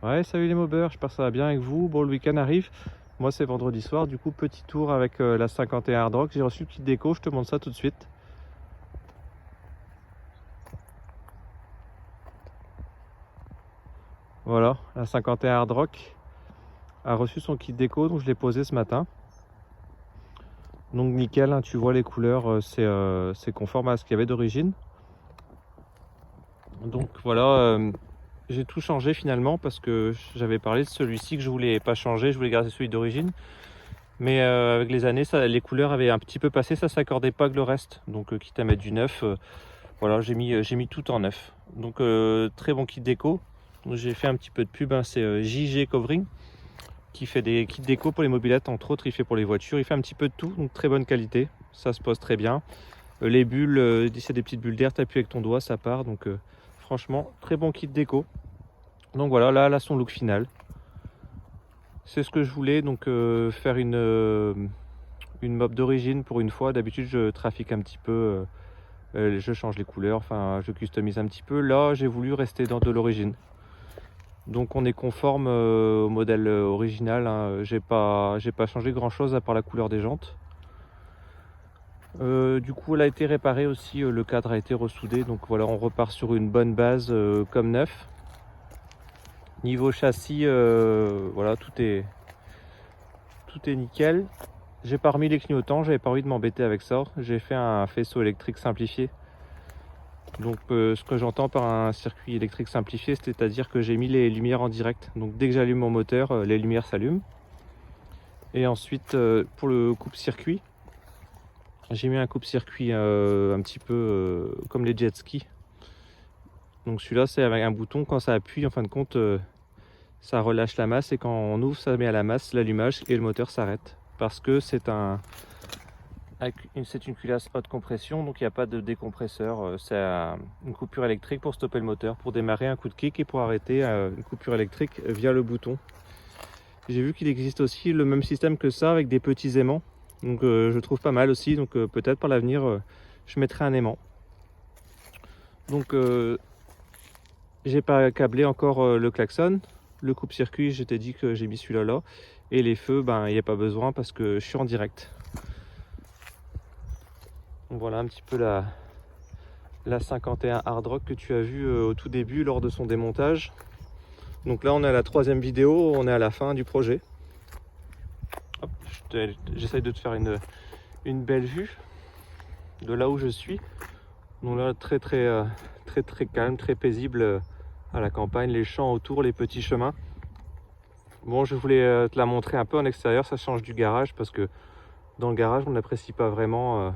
Ouais, salut les mobeurs, j'espère que ça va bien avec vous. Bon, le week-end arrive. Moi, c'est vendredi soir. Du coup, petit tour avec la 51 Hard Rock. J'ai reçu une petite déco, je te montre ça tout de suite. Voilà, la 51 Hard Rock a reçu son kit déco, donc je l'ai posé ce matin. Donc nickel, hein, tu vois les couleurs, c'est conforme à ce qu'il y avait d'origine. Donc voilà, j'ai tout changé finalement parce que j'avais parlé de celui-ci que je voulais pas changer, je voulais garder celui d'origine. Mais avec les années, les couleurs avaient un petit peu passé, ça s'accordait pas avec le reste. Donc quitte à mettre du neuf, voilà, j'ai mis tout en neuf. Donc très bon kit déco. J'ai fait un petit peu de pub, hein, c'est JG Covering qui fait des kits déco pour les mobylettes, entre autres, il fait pour les voitures, il fait un petit peu de tout, donc très bonne qualité, ça se pose très bien. Les bulles, c'est des petites bulles d'air, tu appuies avec ton doigt, ça part, donc franchement, très bon kit déco. Donc voilà, là son look final. C'est ce que je voulais, donc faire une mob d'origine pour une fois. D'habitude, je trafique un petit peu, je change les couleurs, enfin, je customise un petit peu. Là, j'ai voulu rester dans de l'origine. Donc on est conforme au modèle original, hein. J'ai pas changé grand chose à part la couleur des jantes. Du coup elle a été réparée aussi, le cadre a été ressoudé, donc voilà, on repart sur une bonne base comme neuf. Niveau châssis, voilà, tout est nickel. J'ai pas remis les clignotants, j'avais pas envie de m'embêter avec ça. J'ai fait un faisceau électrique simplifié. Donc ce que j'entends par un circuit électrique simplifié, c'est-à-dire que j'ai mis les lumières en direct. Donc dès que j'allume mon moteur, les lumières s'allument. Et ensuite pour le coupe-circuit, j'ai mis un coupe-circuit un petit peu comme les jet skis. Donc celui-là c'est avec un bouton, quand ça appuie en fin de compte ça relâche la masse et quand on ouvre ça met à la masse l'allumage et le moteur s'arrête. Parce que c'est une culasse haute compression, donc il n'y a pas de décompresseur. C'est une coupure électrique pour stopper le moteur, pour démarrer un coup de kick et pour arrêter une coupure électrique via le bouton. J'ai vu qu'il existe aussi le même système que ça avec des petits aimants. Donc je trouve pas mal aussi, donc peut-être par l'avenir je mettrai un aimant. Donc j'ai pas câblé encore le klaxon. Le coupe-circuit, je t'ai dit que j'ai mis celui-là là. Et les feux, ben il n'y a pas besoin parce que je suis en direct. Donc voilà un petit peu la 51 Hard Rock que tu as vu au tout début lors de son démontage. Donc là on est à la 3e vidéo, on est à la fin du projet. J'essaye de te faire une belle vue de là où je suis. Donc là très calme, très paisible à la campagne, les champs autour, les petits chemins. Bon, je voulais te la montrer un peu en extérieur, ça change du garage parce que dans le garage on n'apprécie pas vraiment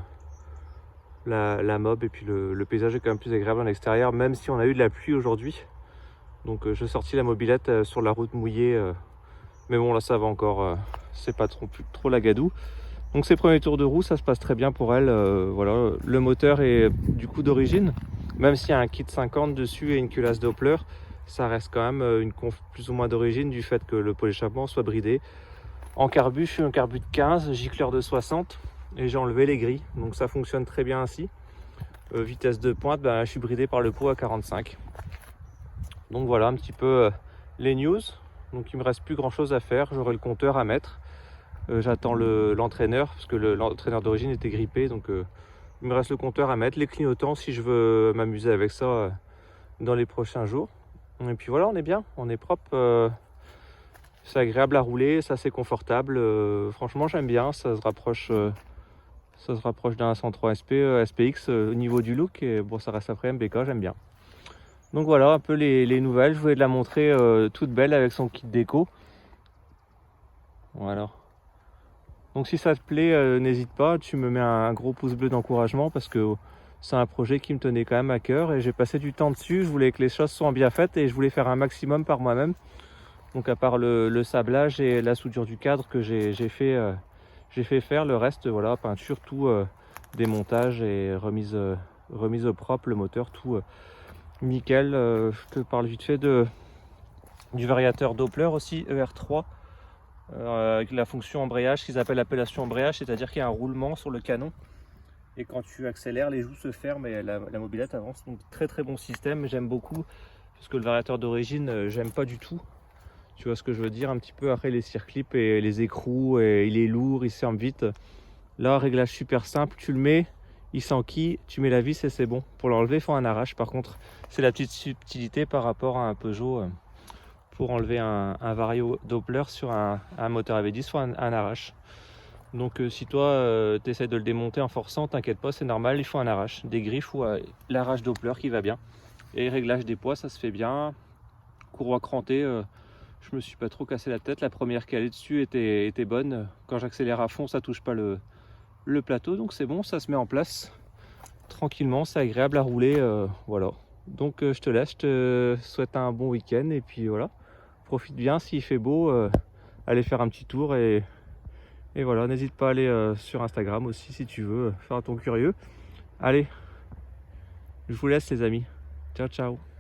la mob et puis le paysage est quand même plus agréable en extérieur, même si on a eu de la pluie aujourd'hui. Donc je sortis la mobilette sur la route mouillée, mais bon là ça va encore, c'est pas trop la gadoue. Donc ces premiers tours de roue ça se passe très bien pour elle, voilà. Le moteur est du coup d'origine, même s'il y a un kit 50 dessus et une culasse Doppler, ça reste quand même une conf plus ou moins d'origine du fait que le pot d'échappement soit bridé. En carbu, je suis un carbu de 15, gicleur de 60 et j'ai enlevé les grilles, donc ça fonctionne très bien ainsi. Vitesse de pointe, je suis bridé par le pot à 45. Donc voilà un petit peu les news. Donc il me reste plus grand chose à faire, j'aurai le compteur à mettre. J'attends l'entraîneur parce que l'entraîneur d'origine était grippé, donc il me reste le compteur à mettre, les clignotants si je veux m'amuser avec ça dans les prochains jours. Et puis voilà, on est bien, on est propre, c'est agréable à rouler, c'est assez confortable. Franchement j'aime bien, ça se rapproche d'un 103 SP, SPX au niveau du look, et bon ça reste après MBK, j'aime bien. Donc voilà un peu les nouvelles, je voulais te la montrer toute belle avec son kit déco. Voilà. Donc si ça te plaît, n'hésite pas, tu me mets un gros pouce bleu d'encouragement parce que c'est un projet qui me tenait quand même à cœur et j'ai passé du temps dessus, je voulais que les choses soient bien faites et je voulais faire un maximum par moi-même. Donc à part le sablage et la soudure du cadre que j'ai fait faire, le reste, voilà, peinture, tout, démontage et remise au propre, le moteur, tout nickel. Je te parle vite fait du variateur Doppler aussi, ER3. Avec la fonction embrayage qu'ils appellent l'appellation embrayage, c'est-à-dire qu'il y a un roulement sur le canon et quand tu accélères les joues se ferment et la mobilette avance. Donc très bon système, j'aime beaucoup parce que le variateur d'origine j'aime pas du tout. Tu vois ce que je veux dire un petit peu. Après les circlips et les écrous, et il est lourd, il se ferme vite. Là, réglage super simple, tu le mets, il s'enquille, tu mets la vis et c'est bon. Pour l'enlever, il faut un arrache. Par contre, c'est la petite subtilité par rapport à un Peugeot. Pour enlever un Vario Doppler sur un moteur AV10, il faut un arrache. Donc si toi tu essaies de le démonter en forçant, t'inquiète pas, c'est normal, il faut un arrache. Des griffes ou l'arrache Doppler qui va bien. Et réglage des poids, ça se fait bien. Courroie crantée, je me suis pas trop cassé la tête. La première qui allait dessus était bonne. Quand j'accélère à fond, ça touche pas le plateau, donc c'est bon, ça se met en place tranquillement, c'est agréable à rouler. Voilà. Donc je te laisse, je te souhaite un bon week-end et puis voilà. Profite bien, s'il fait beau, allez faire un petit tour et voilà, n'hésite pas à aller sur Instagram aussi si tu veux faire un ton curieux. Allez, je vous laisse les amis. Ciao ciao.